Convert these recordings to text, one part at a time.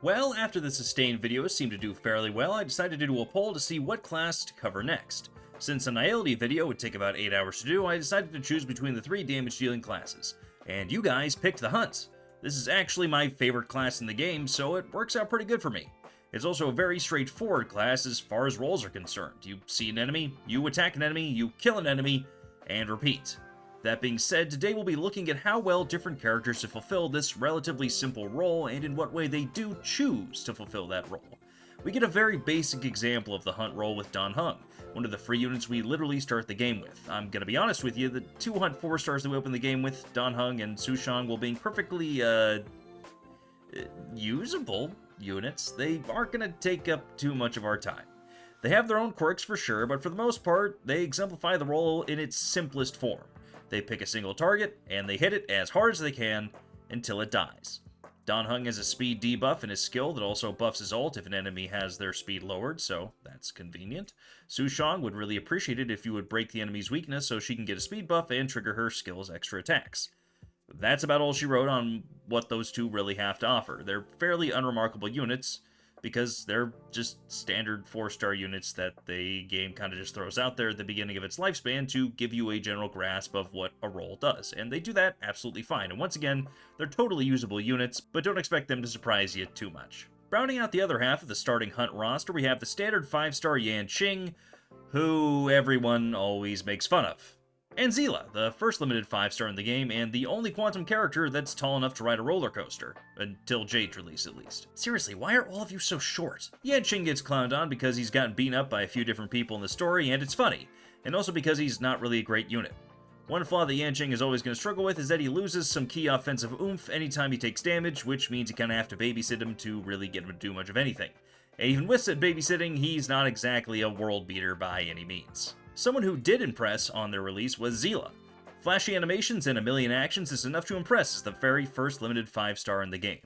Well, after the sustained videos seemed to do fairly well, I decided to do a poll to see what class to cover next. Since an Ialdi video would take about 8 hours to do, I decided to choose between the 3 damage dealing classes. And you guys picked the Hunt. This is actually my favorite class in the game, so it works out pretty good for me. It's also a very straightforward class as far as roles are concerned. You see an enemy, you attack an enemy, you kill an enemy, and repeat. That being said, today we'll be looking at how well different characters have fulfilled this relatively simple role and in what way they do choose to fulfill that role. We get a very basic example of the Hunt role with Dan Heng, one of the free units we literally start the game with. I'm gonna be honest with you, the 2 Hunt 4 stars that we open the game with, Dan Heng and Su Shang, will being perfectly, usable units. They aren't gonna take up too much of our time. They have their own quirks for sure, but for the most part, they exemplify the role in its simplest form. They pick a single target, and they hit it as hard as they can until it dies. Dan Heng has a speed debuff in his skill that also buffs his ult if an enemy has their speed lowered, so that's convenient. Su Shang would really appreciate it if you would break the enemy's weakness so she can get a speed buff and trigger her skill's extra attacks. That's about all she wrote on what those two really have to offer. They're fairly unremarkable units, because they're just standard 4-star units that the game kind of just throws out there at the beginning of its lifespan to give you a general grasp of what a role does, and they do that absolutely fine. And once again, they're totally usable units, but don't expect them to surprise you too much. Rounding out the other half of the starting Hunt roster, we have the standard 5-star Yanqing, who everyone always makes fun of. And Zila, the first limited 5-star in the game, and the only quantum character that's tall enough to ride a roller coaster. Until Jade's release, at least. Seriously, why are all of you so short? Yanqing gets clowned on because he's gotten beaten up by a few different people in the story, and it's funny. And also because he's not really a great unit. One flaw that Yanqing is always going to struggle with is that he loses some key offensive oomph anytime he takes damage, which means you kind of have to babysit him to really get him to do much of anything. And even with said babysitting, he's not exactly a world beater by any means. Someone who did impress on their release was Zila. Flashy animations and a million actions is enough to impress as the very first limited 5-star in the game.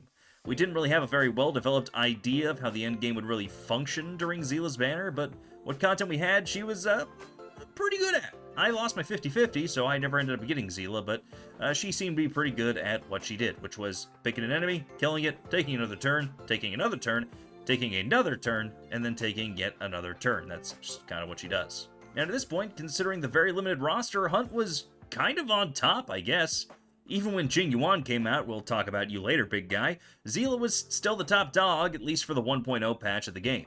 We didn't really have a very well-developed idea of how the endgame would really function during Zila's banner, but what content we had, she was, pretty good at. I lost my 50-50, so I never ended up getting Zila, but she seemed to be pretty good at what she did, which was picking an enemy, killing it, taking another turn, taking another turn, taking another turn, and then taking yet another turn. That's just kind of what she does. And at this point, considering the very limited roster, Hunt was kind of on top, I guess. Even when Jing Yuan came out, we'll talk about you later, big guy, Zila was still the top dog, at least for the 1.0 patch of the game.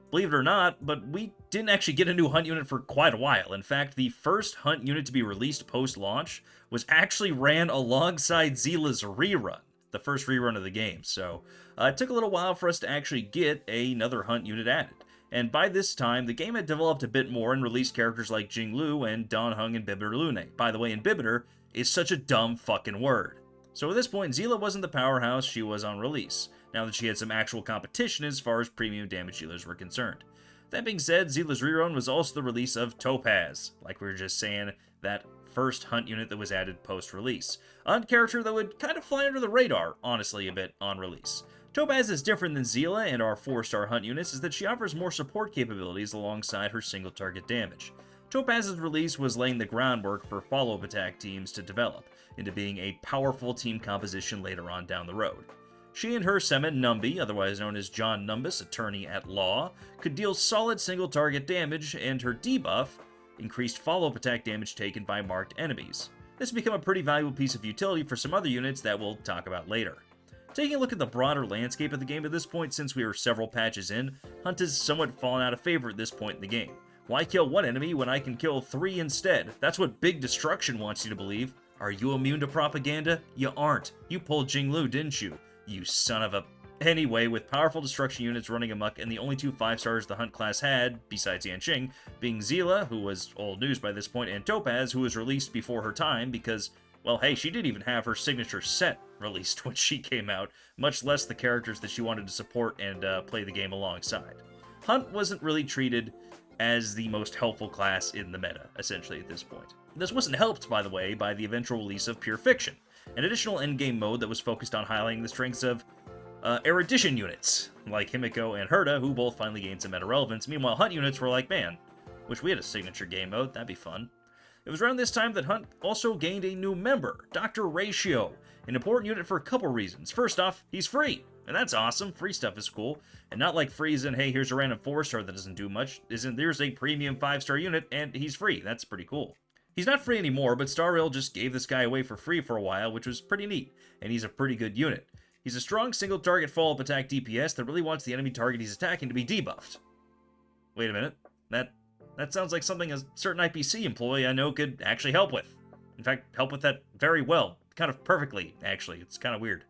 Believe it or not, but we didn't actually get a new Hunt unit for quite a while. In fact, the first Hunt unit to be released post-launch was actually ran alongside Zila's rerun, the first rerun of the game, so it took a little while for us to actually get another Hunt unit added. And by this time, the game had developed a bit more and released characters like Jinglu and Dan Heng and Inhibitor Lune. By the way, Inhibitor is such a dumb fucking word. So at this point, Zila wasn't the powerhouse she was on release, now that she had some actual competition as far as premium damage dealers were concerned. That being said, Zila's rerun was also the release of Topaz, like we were just saying, that first Hunt unit that was added post-release. A Hunt character that would kind of fly under the radar, honestly, a bit on release. Topaz is different than Zila and our 4-star Hunt units is that she offers more support capabilities alongside her single target damage. Topaz's release was laying the groundwork for follow-up attack teams to develop into being a powerful team composition later on down the road. She and her Semet Numbi, otherwise known as John Numbus, attorney at law, could deal solid single target damage, and her debuff increased follow-up attack damage taken by marked enemies. This has become a pretty valuable piece of utility for some other units that we'll talk about later. Taking a look at the broader landscape of the game at this point, since we are several patches in, Hunt has somewhat fallen out of favor at this point in the game. Why kill one enemy when I can kill 3 instead? That's what Big Destruction wants you to believe. Are you immune to propaganda? You aren't. You pulled Jinglu, didn't you? You son of a... Anyway, with powerful destruction units running amok and the only 2 5-stars the Hunt class had, besides Yanqing, being Zila, who was old news by this point, and Topaz, who was released before her time because... well, hey, she didn't even have her signature set released when she came out, much less the characters that she wanted to support and play the game alongside. Hunt wasn't really treated as the most helpful class in the meta, essentially, at this point. This wasn't helped, by the way, by the eventual release of Pure Fiction, an additional endgame mode that was focused on highlighting the strengths of erudition units, like Himiko and Herta, who both finally gained some meta relevance. Meanwhile, Hunt units were like, man, wish we had a signature game mode, that'd be fun. It was around this time that Hunt also gained a new member, Dr. Ratio, an important unit for a couple reasons. First off, he's free. And that's awesome. Free stuff is cool. And not like free's in, hey, here's a random 4-star that doesn't do much. Isn't there's a premium 5-star unit, and he's free. That's pretty cool. He's not free anymore, but Star Rail just gave this guy away for free for a while, which was pretty neat. And he's a pretty good unit. He's a strong single-target follow-up attack DPS that really wants the enemy target he's attacking to be debuffed. Wait a minute. That sounds like something a certain IPC employee I know could actually help with. In fact, help with that very well. Kind of perfectly, actually. It's kind of weird.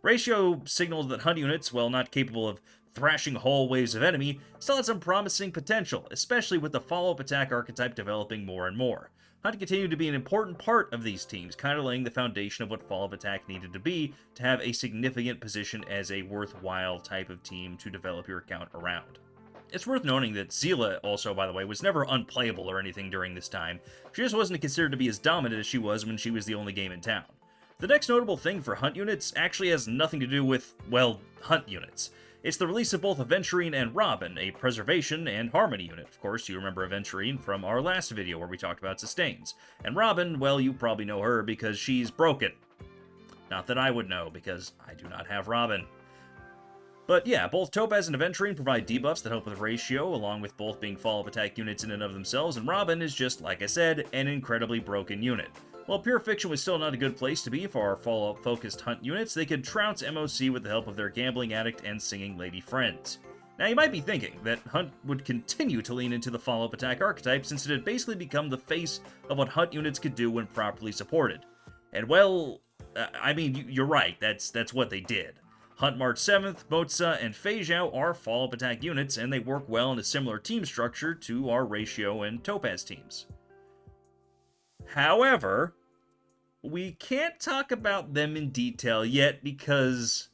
Ratio signals that hunt units, while not capable of thrashing whole waves of enemy, still had some promising potential, especially with the follow-up attack archetype developing more and more. Hunt continued to be an important part of these teams, kind of laying the foundation of what follow-up attack needed to be to have a significant position as a worthwhile type of team to develop your account around. It's worth noting that Zila also, by the way, was never unplayable or anything during this time. She just wasn't considered to be as dominant as she was when she was the only game in town. The next notable thing for hunt units actually has nothing to do with, well, hunt units. It's the release of both Aventurine and Robin, a preservation and harmony unit. Of course, you remember Aventurine from our last video where we talked about sustains. And Robin, well, you probably know her because she's broken. Not that I would know, because I do not have Robin. But yeah, both Topaz and Aventurine provide debuffs that help with ratio, along with both being follow-up attack units in and of themselves, and Robin is just, like I said, an incredibly broken unit. While Pure Fiction was still not a good place to be for our follow-up focused hunt units, they could trounce MOC with the help of their gambling addict and singing lady friends. Now you might be thinking that Hunt would continue to lean into the follow-up attack archetype since it had basically become the face of what hunt units could do when properly supported. And well, I mean, you're right, that's what they did. Hunt March 7th, Moza, and Fei Zhao are follow-up attack units, and they work well in a similar team structure to our Ratio and Topaz teams. However, we can't talk about them in detail yet because,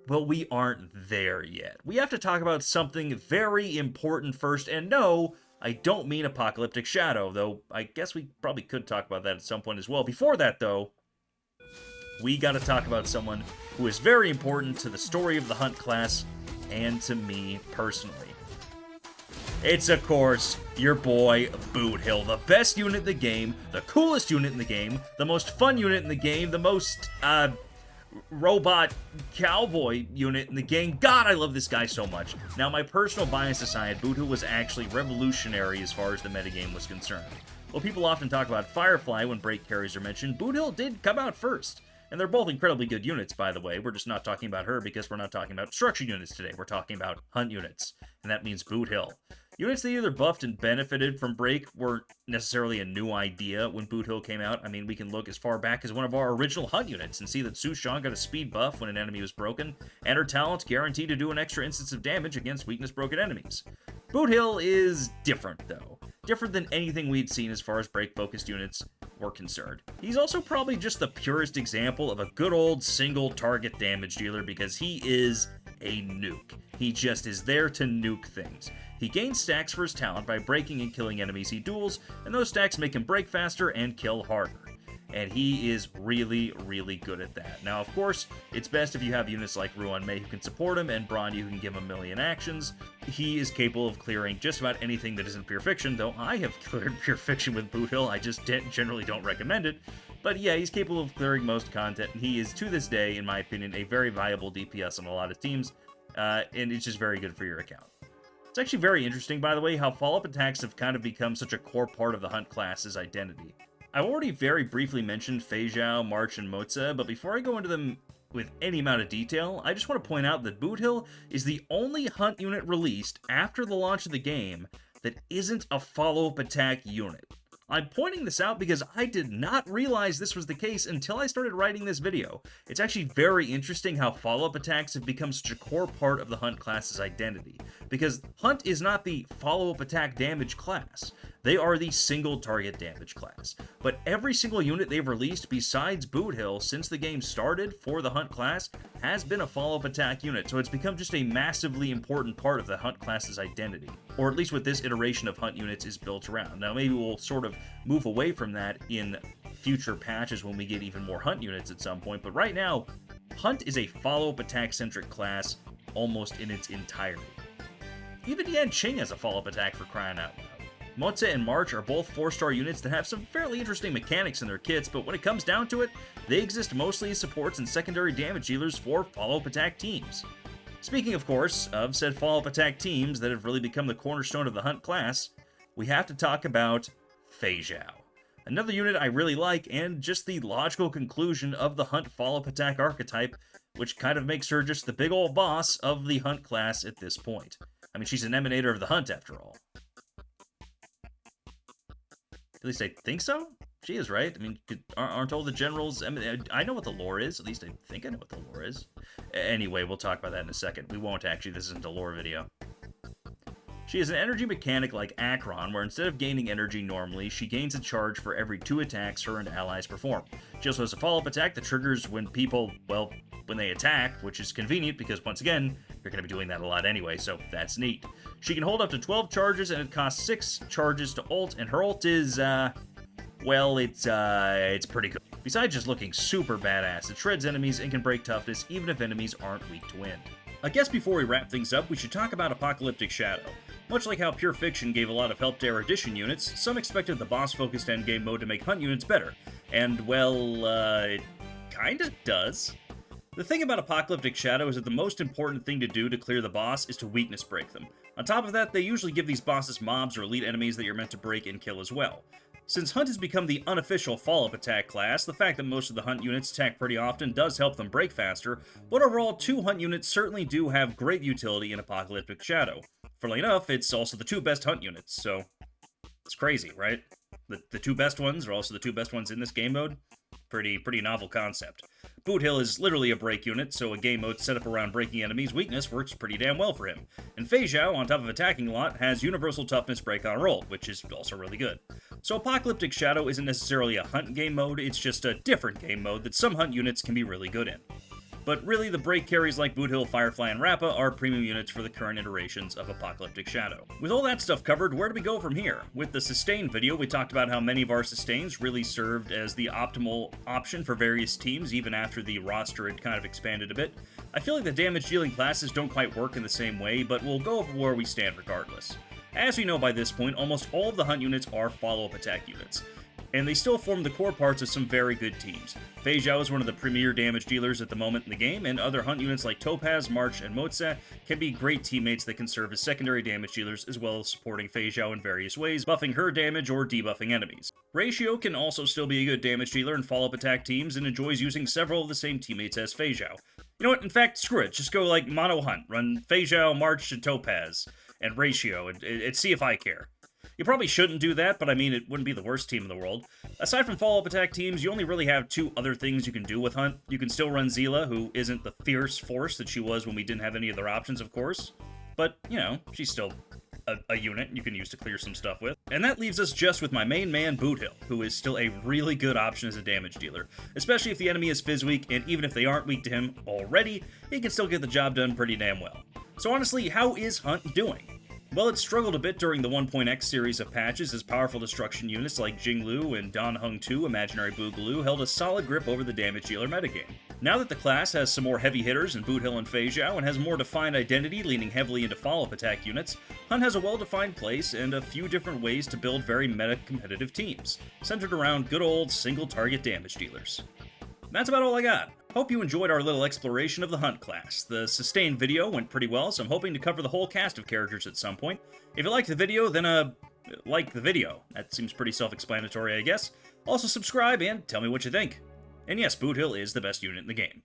well, we aren't there yet. We have to talk about something very important first, and no, I don't mean Apocalyptic Shadow, though I guess we probably could talk about that at some point as well. Before that, though, we gotta talk about someone who is very important to the story of the Hunt class and to me personally. It's, of course, your boy, Boothill, the best unit in the game, the coolest unit in the game, the most fun unit in the game, the most, robot cowboy unit in the game. God, I love this guy so much. Now, my personal bias aside, Boothill was actually revolutionary as far as the metagame was concerned. While people often talk about Firefly when break carries are mentioned, Boothill did come out first. And they're both incredibly good units, by the way. We're just not talking about her because we're not talking about structured units today. We're talking about hunt units, and that means Boothill. Units that either buffed and benefited from break weren't necessarily a new idea when Boothill came out. I mean, we can look as far back as one of our original hunt units and see that Su Shan got a speed buff when an enemy was broken, and her talent guaranteed to do an extra instance of damage against weakness-broken enemies. Boothill is different, though. Different than anything we'd seen as far as break-focused units were concerned. He's also probably just the purest example of a good old single-target damage dealer because he is a nuke. He just is there to nuke things. He gains stacks for his talent by breaking and killing enemies he duels, and those stacks make him break faster and kill harder. And he is really, really good at that. Now, of course, it's best if you have units like Ruan Mei who can support him, and Bronyu who can give him a million actions. He is capable of clearing just about anything that isn't Pure Fiction, though I have cleared Pure Fiction with Boothill, I just generally don't recommend it. But yeah, he's capable of clearing most content, and he is, to this day, in my opinion, a very viable DPS on a lot of teams, and it's just very good for your account. It's actually very interesting, by the way, how follow-up attacks have kind of become such a core part of the Hunt class's identity. I've already very briefly mentioned Fei Zhao, March, and Moza, but before I go into them with any amount of detail, I just want to point out that Boothill is the only Hunt unit released after the launch of the game that isn't a follow-up attack unit. I'm pointing this out because I did not realize this was the case until I started writing this video. It's actually very interesting how follow-up attacks have become such a core part of the Hunt class's identity, because Hunt is not the follow-up attack damage class. They are the single target damage class. But every single unit they've released besides Boothill since the game started for the Hunt class has been a follow-up attack unit, so it's become just a massively important part of the Hunt class's identity. Or at least what this iteration of Hunt units is built around. Now maybe we'll sort of move away from that in future patches when we get even more Hunt units at some point, but right now, Hunt is a follow-up attack-centric class almost in its entirety. Even Yan Qing has a follow-up attack for crying out loud. Motze and March are both 4-star units that have some fairly interesting mechanics in their kits, but when it comes down to it, they exist mostly as supports and secondary damage dealers for follow-up attack teams. Speaking, of course, of said follow-up attack teams that have really become the cornerstone of the Hunt class, we have to talk about Fei Zhao. Another unit I really like, and just the logical conclusion of the Hunt follow-up attack archetype, which kind of makes her just the big old boss of the Hunt class at this point. I mean, she's an emanator of the Hunt, after all. At least I think so? She is, right? I mean, aren't all the generals... I know what the lore is. At least I think I know what the lore is. Anyway, we'll talk about that in a second. We won't, actually. This isn't a lore video. She is an energy mechanic like Akron, where instead of gaining energy normally, she gains a charge for every 2 attacks her and allies perform. She also has a follow-up attack that triggers when people, well, when they attack, which is convenient because, once again, you're going to be doing that a lot anyway, so that's neat. She can hold up to 12 charges, and it costs 6 charges to ult, and her ult is, well, it's pretty good. Besides just looking super badass, it shreds enemies and can break toughness even if enemies aren't weak to wind. I guess before we wrap things up, we should talk about Apocalyptic Shadow. Much like how Pure Fiction gave a lot of help to Erudition units, some expected the boss-focused endgame mode to make Hunt units better. And, well, it kinda does. The thing about Apocalyptic Shadow is that the most important thing to do to clear the boss is to weakness break them. On top of that, they usually give these bosses mobs or elite enemies that you're meant to break and kill as well. Since Hunt has become the unofficial follow-up attack class, the fact that most of the Hunt units attack pretty often does help them break faster, but overall 2 Hunt units certainly do have great utility in Apocalyptic Shadow. Funnily enough, it's also the 2 best Hunt units, so it's crazy, right? The 2 best ones are also the 2 best ones in this game mode. Pretty novel concept. Boot Hill is literally a break unit, so a game mode set up around breaking enemies' weakness works pretty damn well for him. And Fei Zhao, on top of attacking a lot, has universal toughness break on roll, which is also really good. So Apocalyptic Shadow isn't necessarily a Hunt game mode, it's just a different game mode that some Hunt units can be really good in. But really, the break carries like Boot Hill, Firefly, and Rappa are premium units for the current iterations of Apocalyptic Shadow. With all that stuff covered, where do we go from here? With the sustain video, we talked about how many of our sustains really served as the optimal option for various teams, even after the roster had kind of expanded a bit. I feel like the damage-dealing classes don't quite work in the same way, but we'll go over where we stand regardless. As we know by this point, almost all of the Hunt units are follow-up attack units, and they still form the core parts of some very good teams. Fei Zhao is one of the premier damage dealers at the moment in the game, and other Hunt units like Topaz, March, and Motze can be great teammates that can serve as secondary damage dealers as well as supporting Fei Zhao in various ways, buffing her damage or debuffing enemies. Ratio can also still be a good damage dealer in follow-up attack teams and enjoys using several of the same teammates as Fei Zhao. You know what, in fact, screw it, just go like mono Hunt, run Fei Zhao, March, and Topaz, and Ratio, and see if I care. You probably shouldn't do that, but I mean, it wouldn't be the worst team in the world. Aside from follow-up attack teams, you only really have 2 other things you can do with Hunt. You can still run Zila, who isn't the fierce force that she was when we didn't have any other options, of course. But, you know, she's still a unit you can use to clear some stuff with. And that leaves us just with my main man, Boot Hill, who is still a really good option as a damage dealer. Especially if the enemy is Fizz weak, and even if they aren't weak to him already, he can still get the job done pretty damn well. So honestly, how is Hunt doing? Well, it struggled a bit during the 1.x series of patches as powerful destruction units like Jinglu and Dan Heng 2 Imaginary Boogaloo held a solid grip over the damage dealer metagame. Now that the class has some more heavy hitters in Boot Hill and Fei Zhao and has a more defined identity leaning heavily into follow-up attack units, Hunt has a well-defined place and a few different ways to build very meta-competitive teams, centered around good old single-target damage dealers. That's about all I got. Hope you enjoyed our little exploration of the Hunt class. The sustained video went pretty well, so I'm hoping to cover the whole cast of characters at some point. If you liked the video, then like the video. That seems pretty self-explanatory, I guess. Also subscribe and tell me what you think. And yes, Boot Hill is the best unit in the game.